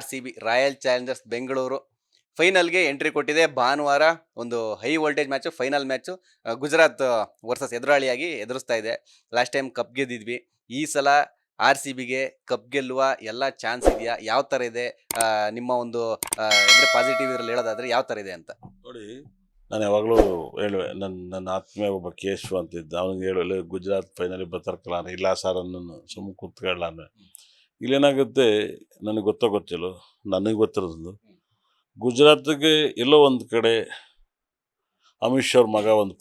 RCB royal Challengers Bengaluru ಫೈನಲ್ಗೆ entry ಕೊಟ್ಟಿದೆ. ಭಾನುವಾರ ಒಂದು high voltage match, final match. Gujarat versus ಎದುರಾಳಿಯಾಗಿ ಎದುರಿಸ್ತಾ ಇದೆ. ಲಾಸ್ಟ್ ಟೈಮ್ ಕಪ್ ಗೆದ್ದಿದ್ವಿ. ಈ ಸಲ RCBಗೆ ಕಪ್ ಗೆಲ್ಲುವ ಎಲ್ಲ ಚಾನ್ಸ್ ಇದೆಯಾ? ಯಾವ ಥರ ಇದೆ ನಿಮ್ಮ ಒಂದು ಅಂದರೆ ಪಾಸಿಟಿವ್ ಇದರಲ್ಲಿ ಹೇಳೋದಾದ್ರೆ ಯಾವ ಥರ ಇದೆ ಅಂತ ನೋಡಿ. ನಾನು ಯಾವಾಗಲೂ ಹೇಳುವೆ, ನನ್ನ ಆತ್ಮೀಯ ಒಬ್ಬ ಕೇಶವ ಅಂತಿದ್ದ, ಅವ್ನಿಗೆ ಹೇಳುವೆ, ಗುಜರಾತ್ ಫೈನಲಿಗೆ ಬರ್ತಾರಲ್ಲ, ಇಲ್ಲ ಸರ್ ಅನ್ನೋನು ಸುಮ್ಮನೆ ಕೂತ್ಕೊಳ್ಳ. ಇಲ್ಲೇನಾಗುತ್ತೆ ನನಗೆ ಗೊತ್ತಿಲ್ಲೋ, ನನಗೆ ಗೊತ್ತಿರೋದು ಗುಜರಾತ್ಗೆ ಎಲ್ಲೋ ಒಂದು ಕಡೆ ಅಮಿತ್ ಶಾ ಅವ್ರ ಮಗ ಒಂದು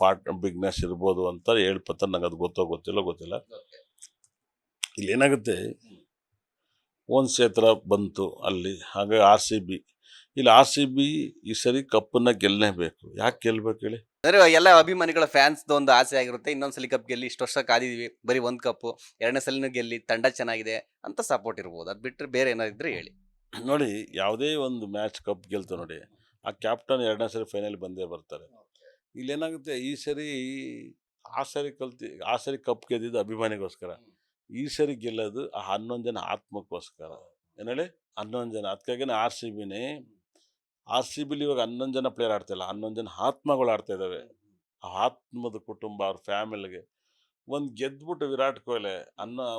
ಬಿಗ್ನೆಸ್ ಇರ್ಬೋದು ಅಂತ ಹೇಳ್ಪತ್ತಾರೆ. ನಂಗೆ ಅದು ಗೊತ್ತಿಲ್ಲ. ಇಲ್ಲೇನಾಗುತ್ತೆ, ಒಂದು ಕ್ಷೇತ್ರ ಬಂತು ಅಲ್ಲಿ, ಹಾಗೆ RCB ಇಲ್ಲಿ RCB ಈ ಸರಿ ಕಪ್ಪನ್ನ ಗೆಲ್ಲಲೇಬೇಕು. ಯಾಕೆ ಗೆಲ್ಬೇಕು ಹೇಳಿ? ಅಂದ್ರೆ ಎಲ್ಲ ಅಭಿಮಾನಿಗಳ ಫ್ಯಾನ್ಸ್ ಒಂದು ಆಸೆ ಆಗಿರುತ್ತೆ, ಇನ್ನೊಂದ್ಸಲಿ ಕಪ್ ಗೆಲ್ಲಿ, ಇಷ್ಟು ವರ್ಷ ಕಾದಿದೀವಿ, ಬರೀ ಒಂದು ಕಪ್ಪು, ಎರಡನೇ ಸಲಿನೂ ಗೆಲ್ಲಿ, ತಂಡ ಚೆನ್ನಾಗಿದೆ ಅಂತ ಸಪೋರ್ಟ್ ಇರ್ಬೋದು. ಅದು ಬಿಟ್ಟರೆ ಬೇರೆ ಏನಾದ್ರು ಹೇಳಿ. ನೋಡಿ, ಯಾವುದೇ ಒಂದು ಮ್ಯಾಚ್ ಕಪ್ ಗೆಲ್ತು ನೋಡಿ, ಆ ಕ್ಯಾಪ್ಟನ್ ಎರಡನೇ ಸರಿ ಫೈನಲ್ ಬಂದೇ ಬರ್ತಾರೆ. ಇಲ್ಲೇನಾಗುತ್ತೆ, ಈ ಸರಿ ಆ ಸರಿ ಕಪ್ ಗೆದ್ದಿದ್ದು ಅಭಿಮಾನಿಗೋಸ್ಕರ, ಈ ಸರಿ ಗೆಲ್ಲೋದು ಆ 11 ಜನ ಆತ್ಮಕ್ಕೋಸ್ಕರ. ಏನು ಹೇಳಿ? 11 ಜನ. ಅದಕ್ಕಾಗಿ RCBಲಿ ಇವಾಗ 11 ಜನ ಪ್ಲೇಯರ್ ಆಡ್ತಿಲ್ಲ, 11 ಜನ ಆತ್ಮಗಳು ಆಡ್ತಾ ಇದ್ದಾವೆ. ಆ ಆತ್ಮದ ಕುಟುಂಬ, ಅವ್ರ ಫ್ಯಾಮಿಲಿಗೆ ಒಂದು ಗೆದ್ಬಿಟ್ಟು ವಿರಾಟ್ ಕೊಹ್ಲಿ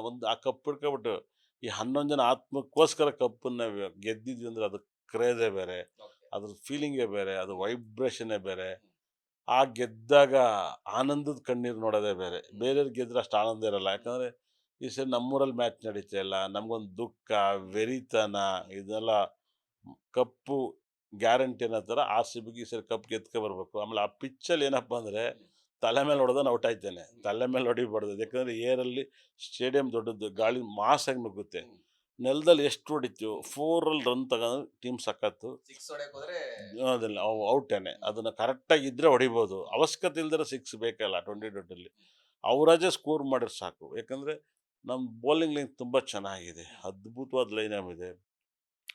ಒಂದು ಆ ಕಪ್ ಹಿಡ್ಕೊಬಿಟ್ಟು ಈ 11 ಜನ ಆತ್ಮಕ್ಕೋಸ್ಕರ ಕಪ್ಪನ್ನ ಗೆದ್ದಿದ್ವಿ ಅಂದ್ರೆ ಅದು ಕ್ರೇಜೇ ಬೇರೆ, ಅದ್ರ ಫೀಲಿಂಗೇ ಬೇರೆ, ಅದು ವೈಬ್ರೇಷನ್ನೇ ಬೇರೆ. ಆ ಗೆದ್ದಾಗ ಆನಂದದ ಕಣ್ಣೀರು ನೋಡೋದೇ ಬೇರೆ. ಬೇರೆಯವ್ರು ಗೆದ್ರೆ ಅಷ್ಟು ಆನಂದ ಇರಲ್ಲ. ಯಾಕಂದರೆ ಈ ಸರಿ ನಮ್ಮೂರಲ್ಲಿ ಮ್ಯಾಚ್ ನಡೀತಾ ಇಲ್ಲ, ನಮಗೊಂದು ದುಃಖ, ವೆರಿತನ, ಇದೆಲ್ಲ ಕಪ್ಪು ಗ್ಯಾರಂಟಿ ಅನ್ನೋ ಥರ RCBಗೆ ಈ ಸರಿ ಕಪ್ ಗೆದ್ಕೊ ಬರ್ಬೇಕು. ಆಮೇಲೆ ಆ ಪಿಚ್ಚಲ್ಲಿ ಏನಪ್ಪ ಅಂದರೆ, ತಲೆ ಮೇಲೆ ಹೊಡೆದವನು ಔಟ್ ಆಯ್ತಾನೆ, ತಲೆ ಮೇಲೆ ಹೊಡಿಬಾರ್ದು. ಯಾಕಂದರೆ ಏರಲ್ಲಿ ಸ್ಟೇಡಿಯಂ ದೊಡ್ಡದು, ಗಾಳಿ ಮಾಸಾಗಿ ನುಗ್ಗುತ್ತೆ. ನೆಲದಲ್ಲಿ ಎಷ್ಟು ಹೊಡಿತೀವೋ 4ರಲ್ಲಿ ರನ್ ತಗೊಂಡು ಟೀಮ್ ಸಖತ್ತು, ಅದಲ್ಲ ಅವು ಔಟೇನೆ. ಅದನ್ನು ಕರೆಕ್ಟಾಗಿ ಇದ್ದರೆ ಹೊಡಿಬೋದು, ಅವಶ್ಯಕತೆ ಇಲ್ದರೆ 6 ಬೇಕಲ್ಲ 2020 ಅವರಾಜೇ ಸ್ಕೋರ್ ಮಾಡಿದ್ರೆ ಸಾಕು. ಯಾಕಂದರೆ ನಮ್ಮ ಬೌಲಿಂಗ್ ಲೈನ್ ತುಂಬ ಚೆನ್ನಾಗಿದೆ, ಅದ್ಭುತವಾದ ಲೈನಪ್ ಇದೆ.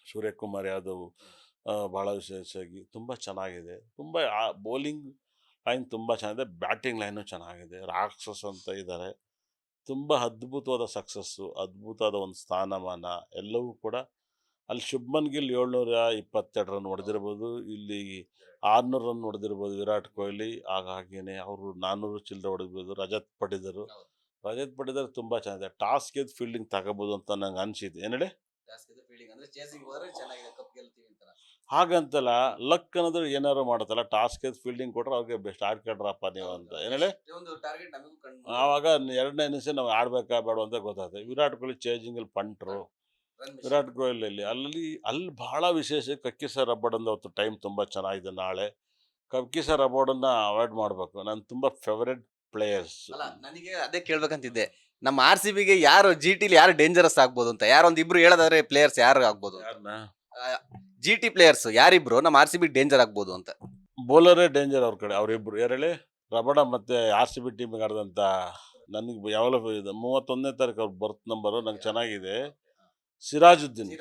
ಸೂರ್ಯಕುಮಾರ್ ಯಾದವ್ ಭಾಳ ವಿಶೇಷವಾಗಿ ತುಂಬ ಚೆನ್ನಾಗಿದೆ. ತುಂಬ ಬೌಲಿಂಗ್ ಲೈನ್ ತುಂಬ ಚೆನ್ನಾಗಿದೆ, ಬ್ಯಾಟಿಂಗ್ ಲೈನು ಚೆನ್ನಾಗಿದೆ. ರಾಕ್ಷಸ್ ಅಂತ ಇದ್ದಾರೆ, ತುಂಬ ಅದ್ಭುತವಾದ ಸಕ್ಸಸ್ಸು, ಅದ್ಭುತವಾದ ಒಂದು ಸ್ಥಾನಮಾನ ಎಲ್ಲವೂ ಕೂಡ. ಅಲ್ಲಿ ಶುಭ್ಮನ್ ಗಿಲ್ 722 ರನ್ ಹೊಡೆದಿರ್ಬೋದು, ಇಲ್ಲಿ 600 ರನ್ ಹೊಡೆದಿರ್ಬೋದು ವಿರಾಟ್ ಕೊಹ್ಲಿ. ಹಾಗಾಗಿಯೇ ಅವರು 400 ಚಿಲ್ಲರೆ ಹೊಡೆದಿರ್ಬೋದು. ರಜತ್ ಪಡಿದರ್ ತುಂಬ ಚೆನ್ನಾಗಿದೆ. ಟಾಸ್ ಗೆದ್ದು ಫೀಲ್ಡಿಂಗ್ ತಗೋಬೋದು ಅಂತ ನಂಗೆ ಅನಿಸಿದೆ. ಏನು ಹೇಳಿ? ಹಾಗಂತಲ್ಲ, ಲಕ್ ಅನ್ನೋದು ಏನಾರು ಮಾಡುತ್ತಲ್ಲ, ಟಾಸ್ ಗೆದ್ದು ಫೀಲ್ಡಿಂಗ್ ಕೊಟ್ರೆ ಅವ್ರಿಗೆ ಬೆಸ್ಟ್ ಆಡ್ಕೊಂಡ್ರಪ್ಪ ನೀವು ಅಂತ. ಏನು ಹೇಳಿ? ಆವಾಗ ಎರಡನೇ ಇನ್ನಿಂಗ್ಸ್ ನಾವು ಆಡ್ಬೇಕಾ ಬೇಡ ಅಂತ ಗೊತ್ತಾಗ್ತದೆ. ವಿರಾಟ್ ಕೊಹ್ಲಿ ಚೇಜಿಂಗಲ್ಲಿ ಪಂಟ್ರು. ವಿರಾಟ್ ಕೊಹ್ಲಿ ಅಲ್ಲಿ ಭಾಳ ವಿಶೇಷ. ಕಕ್ಕಿಸರ್ ರಬ್ಬರ್ಡ್ ಅವತ್ತು ಟೈಮ್ ತುಂಬ ಚೆನ್ನಾಗಿದೆ. ನಾಳೆ ಕಕ್ಕಿಸರ್ ರಬ್ಬರ್ಡನ್ನ ಅವಾಯ್ಡ್ ಮಾಡಬೇಕು. ನಾನು ತುಂಬ ಫೇವರೆಟ್ ಪ್ಲೇಯರ್ಸ್. ನನಗೆ ಅದೇ ಕೇಳ್ಬೇಕಂತಿದ್ದೆ, ನಮ್ಮ RCBಗೆ ಯಾರು GT ಯಾರು ಡೇಂಜರಸ್ ಆಗ್ಬೋದು ಅಂತ. ಯಾರೊಂದಿಬ್ರು ಹೇಳೋದಾದ್ರೆ ಪ್ಲೇಯರ್ಸ್ ಯಾರು ಆಗ್ಬೋದು? GT ಪ್ಲೇಯರ್ಸ್ ಯಾರಿಬ್ರು ನಮ್ಮ RCB ಡೇಂಜರ್ ಆಗ್ಬೋದು ಅಂತ? ಬೌಲರೇ ಡೇಂಜರ್ ಅವ್ರ ಕಡೆ, ಅವರಿಬ್ರು. ಯಾರೇಳಿ? ರಬಡ ಮತ್ತು RCB ಟೀಮಿಗೆ ಆಡಿದಂಥ, ನನಗೆ ಯಾವಾಗಲೂ 31ನೇ ತಾರೀಕು ಅವ್ರ ಬರ್ತ್ ನಂಬರು ನಂಗೆ ಚೆನ್ನಾಗಿದೆ. ಸಿರಾಜುದ್ದೀನ್,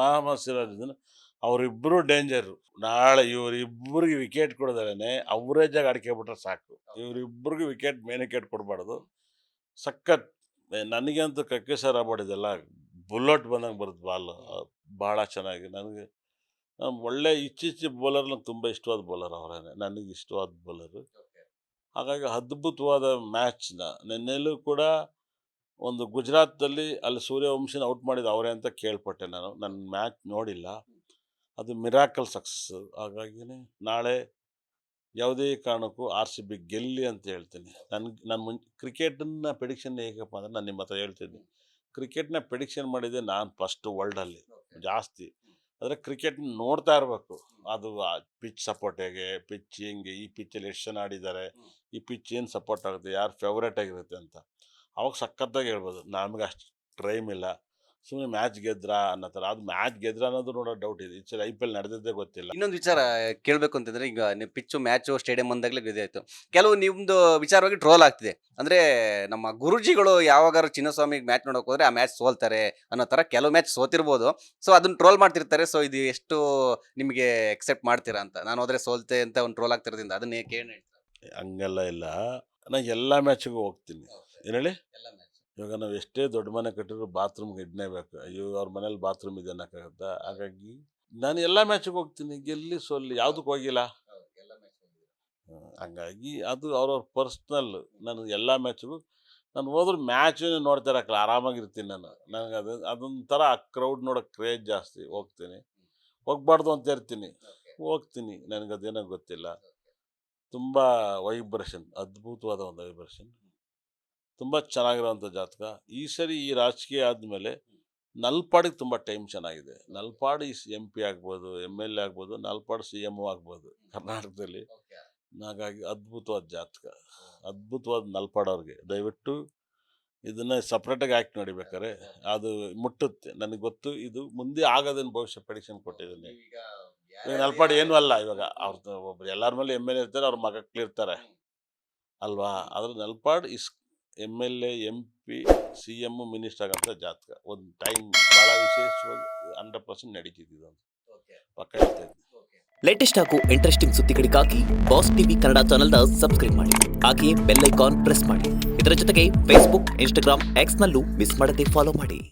ಮೊಹಮ್ಮದ್ ಸಿರಾಜುದ್ದೀನ್, ಅವರಿಬ್ಬರು ಡೇಂಜರು. ನಾಳೆ ಇವರಿಬ್ಬರಿಗೆ ವಿಕೆಟ್ ಕೊಡೋದೇ ಅವರೇಜಾಗಿ ಆಡ್ಕೊಬಿಟ್ರೆ ಸಾಕು. ಇವರಿಬ್ಬರಿಗೂ ಮೇನ್ ವಿಕೆಟ್ ಕೊಡಬಾರ್ದು. ಸಖತ್. ನನಗಂತೂ ಕಕ್ಕಿಸರ್ ರಬ್ಬರ್ಡ್ ಬುಲ್ಲಟ್ ಬಂದಂಗೆ ಬರುತ್ತೆ ಬಾಲು, ಭಾಳ ಚೆನ್ನಾಗಿ. ನನಗೆ ಒಳ್ಳೆ ಇತ್ತೀಚಿನ ಬೌಲರ್ ನಂಗೆ ತುಂಬ ಇಷ್ಟವಾದ ಬೌಲರ್ ಅವರೇನೆ, ನನಗೆ ಇಷ್ಟವಾದ ಬೌಲರು. ಹಾಗಾಗಿ ಅದ್ಭುತವಾದ ಮ್ಯಾಚ್ನ ನಿನ್ನೆಲ್ಲೂ ಕೂಡ ಒಂದು ಗುಜರಾತಲ್ಲಿ ಅಲ್ಲಿ ಸೂರ್ಯವಂಶಿನ ಔಟ್ ಮಾಡಿದ ಅವರೇ ಅಂತ ಕೇಳ್ಪಟ್ಟೆ. ನನ್ನ ಮ್ಯಾಚ್ ನೋಡಿಲ್ಲ, ಅದು ಮಿರಾಕಲ್ ಸಕ್ಸಸ್ಸು. ಹಾಗಾಗಿಯೇ ನಾಳೆ ಯಾವುದೇ ಕಾರಣಕ್ಕೂ RCB ಗೆಲ್ಲಿ ಅಂತ ಹೇಳ್ತೀನಿ. ನಾನು ಕ್ರಿಕೆಟನ್ನ ಪ್ರೆಡಿಕ್ಷನ್ ಹೇಗಪ್ಪ ಅಂದರೆ, ನಾನು ನಿಮ್ಮ ಹತ್ರ ಹೇಳ್ತೀನಿ, ಕ್ರಿಕೆಟ್ನ ಪ್ರೆಡಿಕ್ಷನ್ ಮಾಡಿದ್ದೆ ನಾನು ಫಸ್ಟು ವರ್ಲ್ಡಲ್ಲಿ ಜಾಸ್ತಿ. ಆದರೆ ಕ್ರಿಕೆಟ್ ನೋಡ್ತಾ ಇರಬೇಕು, ಅದು ಪಿಚ್ ಸಪೋರ್ಟ್ ಹೇಗೆ, ಪಿಚ್ ಹೆಂಗೆ, ಈ ಪಿಚ್ಚಲ್ಲಿ ಎಷ್ಟು ಜನ ಆಡಿದ್ದಾರೆ, ಈ ಪಿಚ್ ಏನು ಸಪೋರ್ಟ್ ಆಗುತ್ತೆ, ಯಾರು ಫೇವ್ರೇಟ್ ಆಗಿರುತ್ತೆ ಅಂತ. ಅವಾಗ ಸಖತ್ತಾಗಿ ಹೇಳ್ಬೋದು. ನಮಗೆ ಅಷ್ಟು ಟೈಮ್ ಇಲ್ಲ, ಸುಮ್ಮನೆ ಮ್ಯಾಚ್ ಗೆದ್ರಾ ಅನ್ನೋ ಥರ. ಅದು ಮ್ಯಾಚ್ ಗೆದ್ರಾ ಅನ್ನೋದು ನೋಡೋ ಡೌಟ್ ಇದೆ. ಈ ಸಲ IPL ನಡೆದಿದ್ದೇ ಗೊತ್ತಿಲ್ಲ. ಇನ್ನೊಂದು ವಿಚಾರ ಕೇಳಬೇಕು ಅಂತಂದ್ರೆ, ಈಗ ನೀವು ಪಿಚ್ಚು ಮ್ಯಾಚು ಸ್ಟೇಡಿಯಂ ಬಂದಾಗಲೇ ಆಯ್ತು, ಕೆಲವು ನಿಮ್ದು ವಿಚಾರವಾಗಿ ಟ್ರೋಲ್ ಆಗ್ತಿದೆ. ಅಂದ್ರೆ ನಮ್ಮ ಗುರುಜಿಗಳು ಯಾವಾಗಾರು ಚಿನ್ನಸ್ವಾಮಿಗೆ ಮ್ಯಾಚ್ ನೋಡೋಕೆ ಹೋದ್ರೆ ಆ ಮ್ಯಾಚ್ ಸೋಲ್ತಾರೆ ಅನ್ನೋ ಥರ ಕೆಲವು ಮ್ಯಾಚ್ ಸೋತಿರ್ಬೋದು. ಸೊ ಅದನ್ನ ಟ್ರೋಲ್ ಮಾಡ್ತಿರ್ತಾರೆ. ಸೊ ಇದು ಎಷ್ಟು ನಿಮಗೆ ಎಕ್ಸೆಪ್ಟ್ ಮಾಡ್ತೀರಾ ಅಂತ? ನಾನು ಹೋದ್ರೆ ಸೋಲ್ತೆ ಅಂತ ಒಂದು ಟ್ರೋಲ್ ಆಗ್ತಿರೋದ್ರಿಂದ ಅದನ್ನೇ ಕೇಳಿ ಹೇಳ್ತಾರೆ. ಹಂಗೆಲ್ಲ ಇಲ್ಲ, ನಾನು ಎಲ್ಲ ಮ್ಯಾಚಿಗೂ ಹೋಗ್ತೀನಿ. ಏನು ಹೇಳಿ? ಇವಾಗ ನಾವು ಎಷ್ಟೇ ದೊಡ್ಡ ಮನೆ ಕಟ್ಟಿದ್ರು ಬಾತ್ರೂಮ್ಗೆ ಇಡಲೇಬೇಕು. ಅಯ್ಯೋ ಅವ್ರ ಮನೇಲಿ ಬಾತ್ರೂಮ್ ಇದೆ ಅನ್ನೋಕ್ಕಾಗತ್ತಾ? ಹಾಗಾಗಿ ನಾನು ಎಲ್ಲ ಮ್ಯಾಚಿಗೆ ಹೋಗ್ತೀನಿ, ಗೆಲ್ಲಿ ಸೋಲ್ಲಿ ಯಾವುದಕ್ಕೆ ಹೋಗಿಲ್ಲ. ಹಂಗಾಗಿ ಅದು ಅವ್ರವ್ರ ಪರ್ಸ್ನಲ್. ನಾನು ಎಲ್ಲ ಮ್ಯಾಚಿಗೂ ನಾನು ಹೋದ್ರೆ ಮ್ಯಾಚು ನೋಡ್ತಾ ಇರಕ್ಕಲ್ಲ, ಆರಾಮಾಗಿರ್ತೀನಿ ನಾನು. ನನಗೆ ಅದೊಂಥರ ಕ್ರೌಡ್ ನೋಡೋಕೆ ಕ್ರೇಜ್ ಜಾಸ್ತಿ. ಹೋಗ್ತೀನಿ, ಹೋಗ್ಬಾರ್ದು ಅಂತ ಇರ್ತೀನಿ, ಹೋಗ್ತೀನಿ. ನನಗದೇನೋ ಗೊತ್ತಿಲ್ಲ. ತುಂಬ ವೈಬ್ರೇಷನ್, ಅದ್ಭುತವಾದ ಒಂದು ವೈಬ್ರೇಷನ್, ತುಂಬ ಚೆನ್ನಾಗಿರೋವಂಥ ಜಾತಕ. ಈ ಸರಿ ಈ ರಾಜಕೀಯ ಆದಮೇಲೆ ನಲ್ಪಾಡಿಗೆ ತುಂಬ ಟೈಮ್ ಚೆನ್ನಾಗಿದೆ. ನಲ್ಪಾಡಿ MP ಆಗ್ಬೋದು, MLA ಆಗ್ಬೋದು, ನಲ್ಪಾಡು CM ಆಗ್ಬೋದು ಕರ್ನಾಟಕದಲ್ಲಿ. ಹಾಗಾಗಿ ಅದ್ಭುತವಾದ ಜಾತಕ, ಅದ್ಭುತವಾದ ನಲ್ಪಾಡವ್ರಿಗೆ. ದಯವಿಟ್ಟು ಇದನ್ನು ಸಪ್ರೇಟಾಗಿ ಆ್ಯಕ್ಟ್ ನೋಡಿ ಬೇಕಾರೆ, ಅದು ಮುಟ್ಟುತ್ತೆ. ನನಗೆ ಗೊತ್ತು ಇದು ಮುಂದೆ ಆಗೋದನ್ನು ಭವಿಷ್ಯ ಪ್ರೆಡಿಕ್ಷನ್ ಕೊಟ್ಟಿದ್ದೀನಿ. ಈಗ ನಲ್ಪಾಡು ಏನೂ ಅಲ್ಲ. ಇವಾಗ ಅವ್ರದ್ದು ಒಬ್ರು ಎಲ್ಲರ ಮೇಲೆ MLA ಇರ್ತಾರೆ, ಅವ್ರ ಮಕ್ಕಳಿರ್ತಾರೆ ಅಲ್ವಾ. ಆದ್ರೆ Nalapad MLA MP CM minister ಆಗೋಂಥ ಜಾತಕ. ಒಂದು ಟೈಮ್ ಭಾಳ ವಿಶೇಷವಾಗಿ 100% ನಡೀತಿದ್ದು ಅಂತ ಪಕ್ಕ ಹೇಳ್ತಾ ಇದ್ದೀನಿ. ಲೇಟೆಸ್ಟ್ ಹಾಗೂ ಇಂಟ್ರೆಸ್ಟಿಂಗ್ ಸುದ್ದಿಗಳಿಗಾಗಿ ಬಾಸ್ ಟಿವಿ ಕನ್ನಡ ಚಾನೆಲ್ನ ಸಬ್ಸ್ಕ್ರೈಬ್ ಮಾಡಿ. ಹಾಗೆಯೇ ಬೆಲ್ ಐಕಾನ್ ಪ್ರೆಸ್ ಮಾಡಿ. ಇದರ ಜೊತೆಗೆ ಫೇಸ್ಬುಕ್, ಇನ್ಸ್ಟಾಗ್ರಾಮ್, ಎಕ್ಸ್ನಲ್ಲೂ ಮಿಸ್ ಮಾಡದೆ ಫಾಲೋ ಮಾಡಿ.